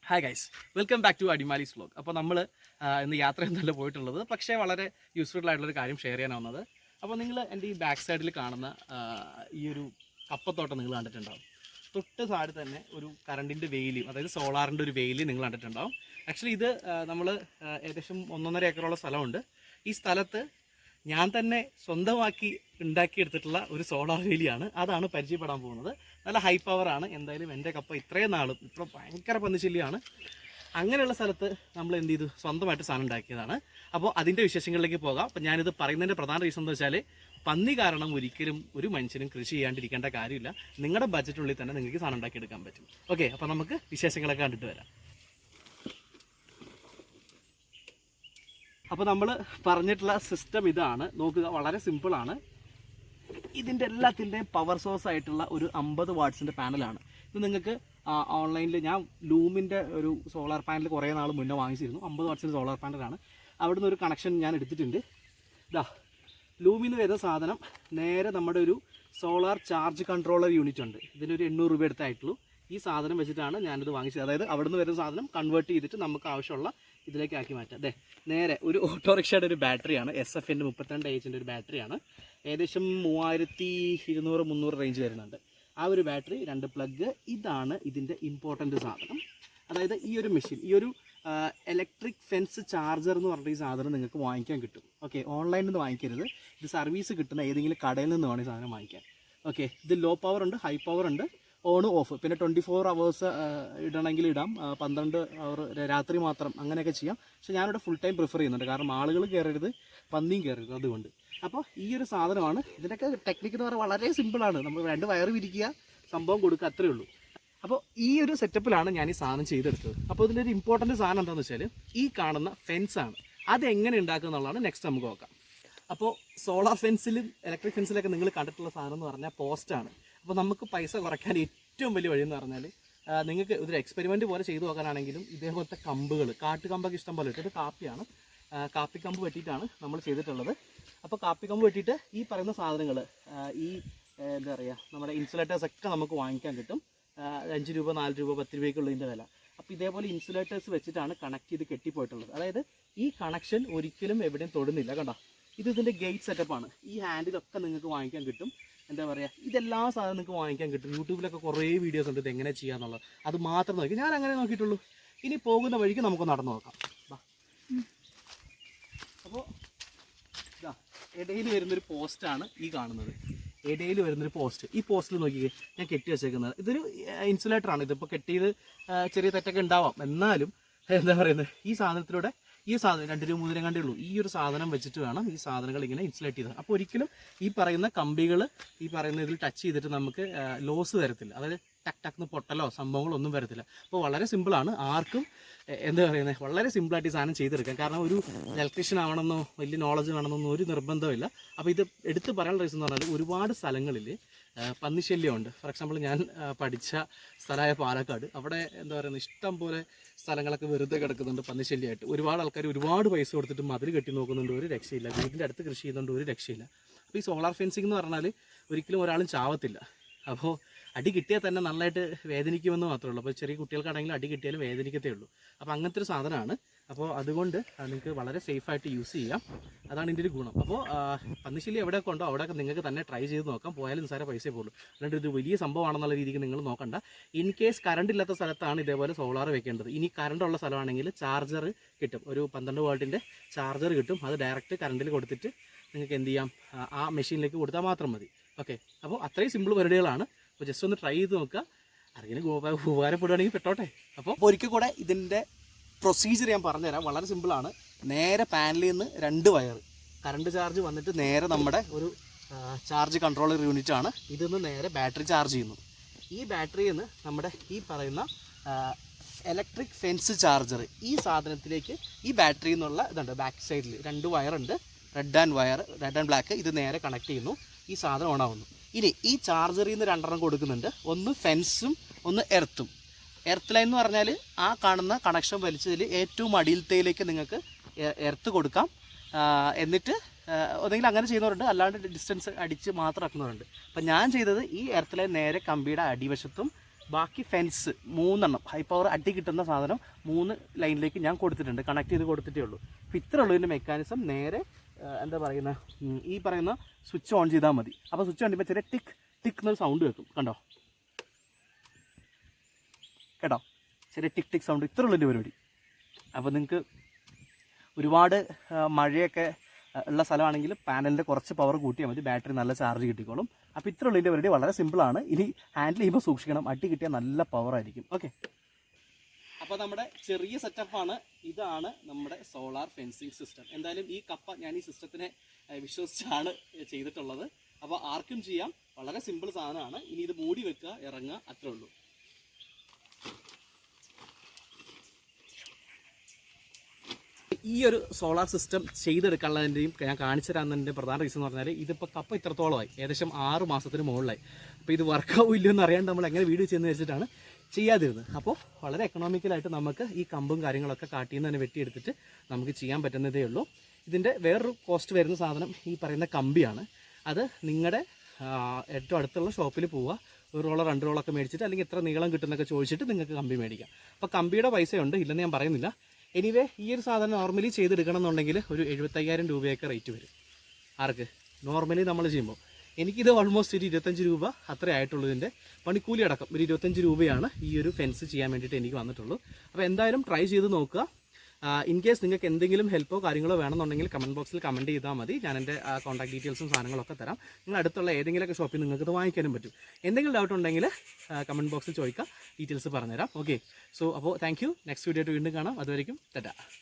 Hi guys, welcome back to Adimali's vlog. അപ്പോൾ നമ്മൾ ഇന്ന് യാത്രയൊന്നുമല്ല പോയിട്ടുള്ളത്, പക്ഷേ വളരെ യൂസ്ഫുൾ ആയിട്ടുള്ളൊരു കാര്യം ഷെയർ ചെയ്യാൻ വന്നത്. അപ്പോൾ നിങ്ങൾ എൻ്റെ ഈ ബാക്ക് സൈഡിൽ കാണുന്ന ഈ ഒരു കപ്പത്തോട്ടം നിങ്ങൾ കണ്ടിട്ടുണ്ടാവും. തൊട്ട് താഴെ തന്നെ ഒരു കറണ്ടിൻ്റെ വെയിലും, അതായത് സോളാറിൻ്റെ ഒരു വെയിൽ നിങ്ങൾ കണ്ടിട്ടുണ്ടാവും. ആക്ച്വലി ഇത് നമ്മൾ ഏകദേശം 1.5 ഏക്കറോളം സ്ഥലമുണ്ട്. ഈ സ്ഥലത്ത് ഞാൻ തന്നെ സ്വന്തമാക്കി ഉണ്ടാക്കിയെടുത്തിട്ടുള്ള ഒരു സോളാർ വേലിയാണ്. അതാണ് പരിചയപ്പെടാൻ പോകുന്നത്. നല്ല ഹൈ പവറാണ്. എന്തായാലും എൻ്റെ കപ്പ ഇത്രയും നാളും ഇപ്പോൾ ഭയങ്കര പന്നിശല്യമാണ്. അങ്ങനെയുള്ള സ്ഥലത്ത് നമ്മൾ എന്ത് ചെയ്തു, സ്വന്തമായിട്ട് സാധനം ഉണ്ടാക്കിയതാണ്. അപ്പോൾ അതിൻ്റെ വിശേഷങ്ങളിലേക്ക് പോകാം. അപ്പോൾ ഞാനിത് പറയുന്നതിൻ്റെ പ്രധാന റീസൺ എന്ന് വെച്ചാൽ, പന്നി കാരണം ഒരിക്കലും ഒരു മനുഷ്യനും കൃഷി ചെയ്യാണ്ടിരിക്കേണ്ട കാര്യമില്ല. നിങ്ങളുടെ ബഡ്ജറ്റിനുള്ളിൽ തന്നെ നിങ്ങൾക്ക് സാധനം ഉണ്ടാക്കിയെടുക്കാൻ പറ്റും. ഓക്കെ, അപ്പോൾ നമുക്ക് വിശേഷങ്ങളൊക്കെ കണ്ടിട്ട് വരാം. അപ്പോൾ നമ്മൾ പറഞ്ഞിട്ടുള്ള സിസ്റ്റം ഇതാണ്. നോക്കുക, വളരെ സിമ്പിളാണ്. ഇതിൻ്റെ എല്ലാത്തിൻ്റെയും പവർ സോഴ്സ് ആയിട്ടുള്ള ഒരു 50 വാട്ട്സിൻ്റെ പാനലാണ്. ഇത് നിങ്ങൾക്ക് ഓൺലൈനിൽ ഞാൻ ലൂമിൻ്റെ ഒരു സോളാർ പാനൽ കുറേ നാൾ മുന്നേ വാങ്ങിച്ചിരുന്നു. 50 വാട്ട്സിൻ്റെ സോളാർ പാനലാണ്. അവിടുന്ന് ഒരു കണക്ഷൻ ഞാൻ എടുത്തിട്ടുണ്ട്. ഇതാ, ലൂമിൽ നിന്ന് വരുന്ന സാധനം നേരെ നമ്മുടെ ഒരു സോളാർ ചാർജ് കൺട്രോളർ യൂണിറ്റ് ഉണ്ട്. ഇതിനൊരു 800 രൂപ എടുത്തായിട്ടുള്ളൂ. ഈ സാധനം വെച്ചിട്ടാണ് ഞാനിത് വാങ്ങിച്ചത്. അതായത് അവിടെ നിന്ന് വരുന്ന സാധനം കൺവേർട്ട് ചെയ്തിട്ട് നമുക്ക് ആവശ്യമുള്ള ഇതിലേക്ക് ആക്കി മാറ്റാം. അതെ, നേരെ ഒരു ഓട്ടോറിക്ഷയുടെ ഒരു ബാറ്ററിയാണ്. SFൻ്റെ 32H ഒരു ബാറ്ററിയാണ്. ഏകദേശം 3200-300 റേഞ്ച് വരുന്നുണ്ട്. ആ ഒരു ബാറ്ററി, 2 പ്ലഗ്. ഇതാണ് ഇതിൻ്റെ ഇമ്പോർട്ടൻ്റ് സാധനം. അതായത് ഈ ഒരു മെഷീൻ, ഈ ഒരു ഇലക്ട്രിക് ഫെൻസ് ചാർജർ എന്ന് പറഞ്ഞ ഈ സാധനം നിങ്ങൾക്ക് വാങ്ങിക്കാൻ കിട്ടും. ഓക്കെ, ഓൺലൈനിൽ നിന്ന് വാങ്ങിക്കരുത്. ഇത് സർവീസ് കിട്ടുന്ന ഏതെങ്കിലും കടയിൽ നിന്ന് വേണം ഈ സാധനം വാങ്ങിക്കാൻ. ഓക്കെ, ഇത് ലോ പവർ ഉണ്ട്, ഹൈ പവർ ഉണ്ട്, ഓൺ ഓഫ്. പിന്നെ 24 അവേഴ്സ് ഇടണമെങ്കിൽ ഇടാം, 12 അവർ രാത്രി മാത്രം, അങ്ങനെയൊക്കെ ചെയ്യാം. പക്ഷേ ഞാനിവിടെ ഫുൾ ടൈം പ്രിഫർ ചെയ്യുന്നുണ്ട്. കാരണം ആളുകൾ കയറരുത്, പന്നിയും കയറരുത്, അതുകൊണ്ട്. അപ്പോൾ ഈ ഒരു സാധനമാണ്. ഇതിൻ്റെയൊക്കെ ടെക്നിക്ക് എന്ന് പറഞ്ഞാൽ വളരെ സിമ്പിളാണ്. നമ്മൾ 2 വയർ വിരിക്കുക, സംഭവം കൊടുക്കുക, അത്രയേ ഉള്ളൂ. അപ്പോൾ ഈ ഒരു സെറ്റപ്പിലാണ് ഞാൻ ഈ സാധനം ചെയ്തെടുത്തത്. അപ്പോൾ ഇതിലൊരു ഇമ്പോർട്ടൻറ്റ് സാധനം എന്താണെന്ന് വെച്ചാൽ, ഈ കാണുന്ന ഫെൻസാണ്. അതെങ്ങനെ ഉണ്ടാക്കുക എന്നുള്ളതാണ് നെക്സ്റ്റ് നമുക്ക് നോക്കാം. അപ്പോൾ സോളാർ ഫെൻസിലും ഇലക്ട്രിക് ഫെൻസിലൊക്കെ നിങ്ങൾ കണ്ടിട്ടുള്ള സാധനം എന്ന് പറഞ്ഞാൽ പോസ്റ്റാണ്. അപ്പോൾ നമുക്ക് പൈസ കുറയ്ക്കാൻ ഏറ്റവും വലിയ വഴി എന്ന് പറഞ്ഞാൽ, നിങ്ങൾക്ക് ഇതൊരു എക്സ്പെരിമെൻറ്റ് പോലെ ചെയ്തു നോക്കാനാണെങ്കിലും ഇതേപോലത്തെ കമ്പുകൾ, കാട്ടുകമ്പൊക്കെ ഇഷ്ടം പോലെ ഇട്ട്, ഇത് കാപ്പിയാണ്, കാപ്പിക്കമ്പ് വെട്ടിയിട്ടാണ് നമ്മൾ ചെയ്തിട്ടുള്ളത്. അപ്പോൾ കാപ്പിക്കമ്പ് വെട്ടിയിട്ട് ഈ പറയുന്ന സാധനങ്ങൾ, ഈ എന്താ പറയുക, നമ്മുടെ ഇൻസുലേറ്റേഴ്സ് ഒക്കെ നമുക്ക് വാങ്ങിക്കാൻ കിട്ടും. 5 രൂപ, 4 രൂപ, 10 രൂപയ്ക്കുള്ളതിൻ്റെ വില. അപ്പോൾ ഇതേപോലെ ഇൻസുലേറ്റേഴ്സ് വെച്ചിട്ടാണ് കണക്ട് ചെയ്ത് കെട്ടിപ്പോയിട്ടുള്ളത്. അതായത് ഈ കണക്ഷൻ ഒരിക്കലും എവിടെയും തൊടുന്നില്ല. കണ്ടോ, ഇതിൻ്റെ ഗേറ്റ് സെറ്റപ്പാണ്. ഈ ഹാൻഡിലൊക്കെ നിങ്ങൾക്ക് വാങ്ങിക്കാൻ കിട്ടും. എന്താ പറയുക, ഇതെല്ലാ സാധനം നിങ്ങൾക്ക് വാങ്ങിക്കാൻ കിട്ടും. യൂട്യൂബിലൊക്കെ കുറേ വീഡിയോസ് ഉണ്ട് ഇത് എങ്ങനെ ചെയ്യാന്നുള്ളത്. അത് മാത്രം നോക്കി, ഞാൻ അങ്ങനെ നോക്കിയിട്ടുള്ളൂ. ഇനി പോകുന്ന വഴിക്ക് നമുക്ക് നടന്നു നോക്കാം. അപ്പോൾ ഇതാ, ഇടയിൽ വരുന്നൊരു പോസ്റ്റാണ് ഈ കാണുന്നത്. ഇടയിൽ വരുന്നൊരു പോസ്റ്റ്. ഈ പോസ്റ്റിൽ നോക്കിയേ, ഞാൻ കെട്ടി വെച്ചേക്കുന്നത് ഇതൊരു ഇൻസുലേറ്ററാണ്. ഇതിപ്പോൾ കെട്ടിയത് ചെറിയ തെറ്റൊക്കെ ഉണ്ടാവാം, എന്നാലും എന്താ പറയുന്നത്, ഈ സാധനത്തിലൂടെ, ഈ സാധനം 2 രൂപ 3 കണ്ടേ ഉള്ളൂ. ഈ ഒരു സാധനം വെച്ചിട്ട് വേണം ഈ സാധനങ്ങൾ ഇങ്ങനെ ഇൻസുലേറ്റ് ചെയ്തത്. അപ്പോൾ ഒരിക്കലും ഈ പറയുന്ന കമ്പികൾ ഈ പറയുന്ന ഇതിൽ ടച്ച് ചെയ്തിട്ട് നമുക്ക് ലോസ് വരത്തില്ല. അതായത് ടക്ക് ടക്ന്ന് പൊട്ടലോ സംഭവങ്ങളോ ഒന്നും വരത്തില്ല. അപ്പോൾ വളരെ സിമ്പിളാണ്. ആർക്കും എന്താ പറയുന്നത്, വളരെ സിമ്പിളായിട്ട് ഈ സാധനം ചെയ്തെടുക്കാം. കാരണം ഒരു ഇലക്ട്രീഷ്യൻ ആവണമെന്നോ വലിയ നോളജ് വേണമെന്നോ ഒരു നിർബന്ധമില്ല. അപ്പോൾ ഇത് എടുത്ത് പറയാനുള്ള റീസൺ എന്ന് പറഞ്ഞാൽ, ഒരുപാട് സ്ഥലങ്ങളിൽ പന്നിശല്യമുണ്ട്. ഫോർ എക്സാമ്പിൾ, ഞാൻ പഠിച്ച സ്ഥലമായ പാലക്കാട്, അവിടെ എന്താ പറയുന്നത്, ഇഷ്ടം പോലെ സ്ഥലങ്ങളൊക്കെ വെറുതെ കിടക്കുന്നുണ്ട് പന്നിശല്യമായിട്ട്. ഒരുപാട് ആൾക്കാർ ഒരുപാട് പൈസ കൊടുത്തിട്ട് മതിൽ കെട്ടി നോക്കുന്നുണ്ട്, ഒരു രക്ഷയില്ല. വീടിൻ്റെ അടുത്ത് കൃഷി ചെയ്യുന്നുണ്ട്, ഒരു രക്ഷയില്ല. അപ്പോൾ ഈ സോളാർ ഫെൻസിങ് എന്ന് പറഞ്ഞാൽ ഒരിക്കലും ഒരാളും ചാവത്തില്ല. അപ്പോൾ അടി കിട്ടിയാൽ തന്നെ നന്നായിട്ട് വേദനിക്കുമെന്ന് മാത്രമേ ഉള്ളൂ. അപ്പോൾ ചെറിയ കുട്ടികൾക്കാണെങ്കിലും അടി കിട്ടിയാലും വേദനിക്കത്തേ ഉള്ളൂ. അപ്പോൾ അങ്ങനത്തെ ഒരു സാധനമാണ്. അപ്പോൾ അതുകൊണ്ട് നിങ്ങൾക്ക് വളരെ സേഫായിട്ട് യൂസ് ചെയ്യാം. അതാണ് ഇതിൻ്റെ ഒരു ഗുണം. അപ്പോൾ പന്നിശല്യം എവിടെയൊക്കെ ഉണ്ടോ അവിടെയൊക്കെ നിങ്ങൾക്ക് തന്നെ ട്രൈ ചെയ്ത് നോക്കാം. പോയാലും നിസ്സാര പൈസ പോകുള്ളൂ. അല്ലാണ്ട് ഇത് വലിയ സംഭവമാണെന്നുള്ള രീതിക്ക് നിങ്ങൾ നോക്കണ്ട. ഇൻ കേസ് കറണ്ട് ഇല്ലാത്ത സ്ഥലത്താണ് ഇതേപോലെ സോളാർ വെക്കേണ്ടത്. ഇനി കറണ്ട് ഉള്ള സ്ഥലമാണെങ്കിൽ ചാർജർ കിട്ടും. ഒരു 12 വോൾട്ടിൻ്റെ ചാർജർ കിട്ടും. അത് ഡയറക്റ്റ് കറണ്ടിൽ കൊടുത്തിട്ട് നിങ്ങൾക്ക് എന്ത് ചെയ്യാം, ആ മെഷീനിലേക്ക് കൊടുത്താൽ മാത്രം മതി. ഓക്കെ, അപ്പോൾ അത്രയും സിമ്പിൾ പരിപാടികളാണ്. അപ്പോൾ ജസ്റ്റ് ഒന്ന് ട്രൈ ചെയ്ത് നോക്കുക. ആരെങ്കിലും ഉപകാരപ്പെടുകയാണെങ്കിൽ പെട്ടോട്ടെ. അപ്പോൾ ഒരിക്കൽ കൂടെ ഇതിൻ്റെ പ്രൊസീജിയർ ഞാൻ പറഞ്ഞുതരാം. വളരെ സിമ്പിളാണ്. നേരെ പാനലിൽ നിന്ന് 2 വയർ, കറണ്ട് ചാർജ് വന്നിട്ട് നേരെ നമ്മുടെ ഒരു ചാർജ് കൺട്രോളർ യൂണിറ്റാണ്. ഇതിന്ന് നേരെ ബാറ്ററി ചാർജ് ചെയ്യുന്നു. ഈ ബാറ്ററിയിൽ നിന്ന് നമ്മുടെ ഈ പറയുന്ന ഇലക്ട്രിക് ഫെൻസ് ചാർജർ ഈ സാധനത്തിലേക്ക്, ഈ ബാറ്ററിയിൽ നിന്നുള്ള ഇതുണ്ട് ബാക്ക് സൈഡിൽ 2 വയറുണ്ട്, റെഡ് ആൻഡ് ബ്ലാക്ക്. ഇത് നേരെ കണക്ട് ചെയ്യുന്നു. ഈ സാധനം ഓണാവുന്നു. ഇനി ഈ ചാർജറിൽ നിന്ന് 2 കൊടുക്കുന്നുണ്ട്. ഒന്ന് ഫെൻസും ഒന്ന് എർത്തും. എർത്ത് ലൈൻ എന്ന് പറഞ്ഞാൽ ആ കാണുന്ന കണക്ഷൻ വലിച്ചതിൽ ഏറ്റവും അടിയിലത്തേക്ക് നിങ്ങൾക്ക് എർത്ത് കൊടുക്കാം. എന്നിട്ട് ഒന്നെങ്കിൽ അങ്ങനെ ചെയ്യുന്നവരുണ്ട്, അല്ലാണ്ട് ഡിസ്റ്റൻസ് അടിച്ച് മാത്രം ആക്കുന്നവരുണ്ട്. അപ്പം ഞാൻ ചെയ്തത്, ഈ എർത്ത് ലൈൻ നേരെ കമ്പിയുടെ അടിവശത്തും ബാക്കി ഫെൻസ് 3 എണ്ണം ഹൈ പവർ അടി കിട്ടുന്ന സാധനം 3 ലൈനിലേക്ക് ഞാൻ കൊടുത്തിട്ടുണ്ട്, കണക്ട് ചെയ്ത് കൊടുത്തിട്ടേ ഉള്ളൂ. അപ്പോൾ ഇത്ര ഉള്ളൂ ഇതിൻ്റെ മെക്കാനിസം. നേരെ എന്താ പറയുന്ന ഈ പറയുന്ന സ്വിച്ച് ഓൺ ചെയ്താൽ മതി. അപ്പോൾ സ്വിച്ച് ഓൺ ചെയ്യുമ്പോൾ ചെറിയ ടിക്ക് ടിക്ക് എന്നൊരു സൗണ്ട് വെക്കും, കണ്ടോ കേട്ടോ, ചെറിയ ടിക്ക് ടിക്ക് സൗണ്ട്. ഇത്ര ഉള്ളതിൻ്റെ പരിപാടി. അപ്പോൾ നിങ്ങൾക്ക് ഒരുപാട് മഴയൊക്കെ ഉള്ള സ്ഥലമാണെങ്കിൽ പാനലിൻ്റെ കുറച്ച് പവർ കൂട്ടിയാൽ മതി, ബാറ്ററി നല്ല ചാർജ് കിട്ടിക്കോളും. അപ്പോൾ ഇത്ര ഉള്ളതിൻ്റെ പരിപാടി വളരെ സിമ്പിളാണ്. ഇനി ഹാൻഡിൽ ചെയ്യുമ്പോൾ സൂക്ഷിക്കണം, അടി കിട്ടിയാൽ നല്ല പവറായിരിക്കും. ഓക്കെ, അപ്പോൾ നമ്മുടെ ചെറിയ സെറ്റപ്പാണ്. ഇതാണ് നമ്മുടെ സോളാർ ഫെൻസിങ് സിസ്റ്റം. എന്തായാലും ഈ കപ്പ ഞാൻ ഈ സിസ്റ്റത്തിനെ വിശ്വസിച്ചാണ് ചെയ്തിട്ടുള്ളത്. അപ്പോൾ ആർക്കും ചെയ്യാം, വളരെ സിമ്പിൾ സാധനമാണ്. ഇനി ഇത് മൂടി വെക്കുക, ഇറങ്ങുക, അത്രേ ഉള്ളൂ. ഈ ഒരു സോളാർ സിസ്റ്റം ചെയ്തെടുക്കാനുള്ളതിൻ്റെയും ഞാൻ കാണിച്ചു തരാന്നതിൻ്റെ പ്രധാന റീസൺ എന്ന് പറഞ്ഞാൽ ഇതിപ്പോൾ കപ്പ ഇത്രത്തോളമായി, ഏകദേശം 6 മാസത്തിന് മുകളിലായി. അപ്പോൾ ഇത് വർക്കാവും ഇല്ലെന്ന് അറിയാണ്ട് നമ്മൾ എങ്ങനെ വീഡിയോ ചെയ്യുന്നത് വെച്ചിട്ടാണ് ചെയ്യാതിരുന്നത്. അപ്പോൾ വളരെ എക്കണോമിക്കലായിട്ട് നമുക്ക് ഈ കമ്പും കാര്യങ്ങളൊക്കെ കാട്ടിൽ നിന്ന് തന്നെ വെട്ടിയെടുത്തിട്ട് നമുക്ക് ചെയ്യാൻ പറ്റുന്നതേ ഉള്ളൂ. ഇതിൻ്റെ വേറൊരു കോസ്റ്റ് വരുന്ന സാധനം ഈ പറയുന്ന കമ്പിയാണ്. അത് നിങ്ങളുടെ ഏറ്റവും അടുത്തുള്ള ഷോപ്പിൽ പോവുക, 1 റോളോ 2 റോളൊക്കെ മേടിച്ചിട്ട്, അല്ലെങ്കിൽ എത്ര നീളം കിട്ടുന്നൊക്കെ ചോദിച്ചിട്ട് നിങ്ങൾക്ക് കമ്പി മേടിക്കാം. അപ്പോൾ കമ്പിയുടെ പൈസയുണ്ട്, ഇല്ലെന്ന് ഞാൻ പറയുന്നില്ല. എനിവേ ഈ ഒരു സാധനം നോർമലി ചെയ്തെടുക്കണം എന്നുണ്ടെങ്കിൽ ഒരു 75,000 രൂപയൊക്കെ റേറ്റ് വരും. ആർക്ക് നോർമലി നമ്മൾ ചെയ്യുമ്പോൾ എനിക്കിത് ഓൾമോസ്റ്റ് ഒരു 25 രൂപ അത്രേ ആയിട്ടുള്ളൂ. ഇതിൻ്റെ പണിക്കൂലി അടക്കം ഒരു 25 രൂപയാണ് ഈ ഒരു ഫെൻസ് ചെയ്യാൻ വേണ്ടിയിട്ട് എനിക്ക് വന്നിട്ടുള്ളൂ. അപ്പോൾ എന്തായാലും ട്രൈ ചെയ്ത് നോക്കുക. ഇൻ കേസ് നിങ്ങൾക്ക് എന്തെങ്കിലും ഹെൽപ്പോ കാര്യങ്ങളോ വേണമെന്നുണ്ടെങ്കിൽ കമൻറ്റ് ബോക്സിൽ കമൻറ്റ് ചെയ്താൽ മതി. ഞാൻ എൻ്റെ കോൺടാക്ട് ഡീറ്റെയിൽസും സാധനങ്ങളൊക്കെ തരാം. നിങ്ങൾ അടുത്തുള്ള ഏതെങ്കിലുമൊക്കെ ഷോപ്പിൽ നിങ്ങൾക്ക് ഇത് വാങ്ങിക്കാനും പറ്റും. എന്തെങ്കിലും ഡൗട്ട് ഉണ്ടെങ്കിൽ കമൻറ്റ് ബോക്സിൽ ചോദിക്കുക, ഡീറ്റെയിൽസ് പറഞ്ഞുതരാം. ഓക്കെ, സോ അപ്പോൾ താങ്ക് യു. നെക്സ്റ്റ് വീഡിയോ ആയിട്ട് വീണ്ടും കാണാം. അതുവരെയും ടാറ്റാ.